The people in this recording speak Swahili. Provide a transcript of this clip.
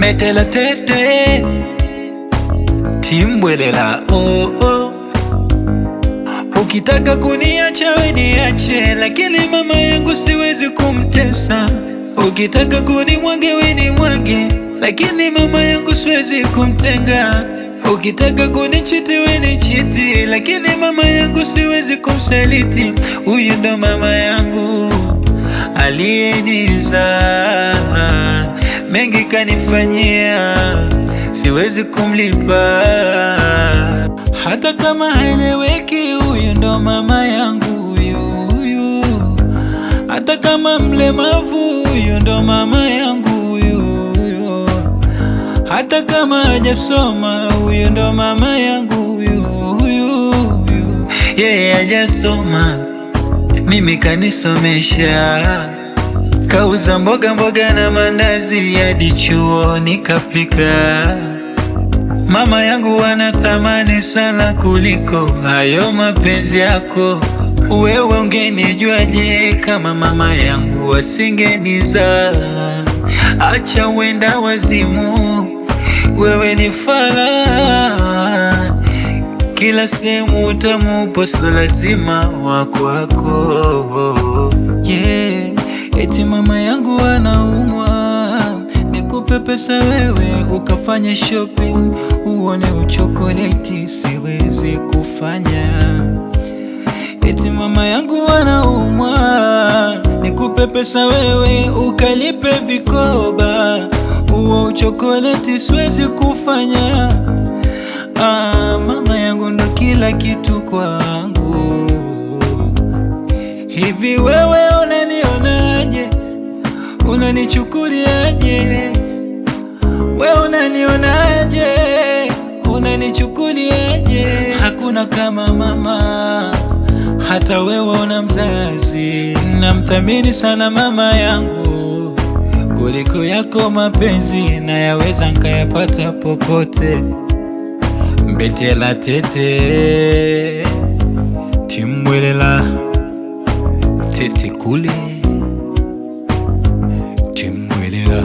Metela tete Timbwelela Ukitaka kuniacha we niache, lakini mama yangu siwezi kumtesa. Ukitaka kunimwage we nimwage, lakini mama yangu siwezi kumtenga. Ukitaka kunichiti we nichiti, lakini mama yangu siwezi kumsaliti. Huyu ndo mama yangu aliyenizaa, mengi kanifanyia, siwezi kumlipa. Hata kama haeleweki, huyu ndo mama yangu huyu. Hata kama mlemavu, huyu ndo mama yangu huyu. Hata kama hajasoma, huyu ndo mama yangu huyu. Yeye hajasoma, mimi kanisomesha. Kauza mboga na mandazi hadi chuo nikafika. Mama yangu ana thamani sana kuliko hayo mapenzi yako. Wewe ungenijuaje kama mama yangu wasingenizaa? Acha wenda wazimu, wewe ni fala. Kila sehemu utamupo, so lazima wako. Yeah, eti mama yangu anaumwa, nikupe pesa wewe ukafanya shopping, uone uchokoleti siwezi kufanya. Eti mama yangu anaumwa, nikupe pesa wewe ukalipe vikoba, uo uchokoleti siwezi kufanya. Mama yangu ndo kila kitu kwangu. Hivi wewe unanionaje? Unanichukuliaje? Wewe unanionaje? Unanichukuliaje? Hakuna kama mama, hata wewe una mzazi. Namthamini sana mama yangu kuliko yako mapenzi, na yaweza nkayapata popote. Mbetela tete Timbwelela tete kule Timbwelela.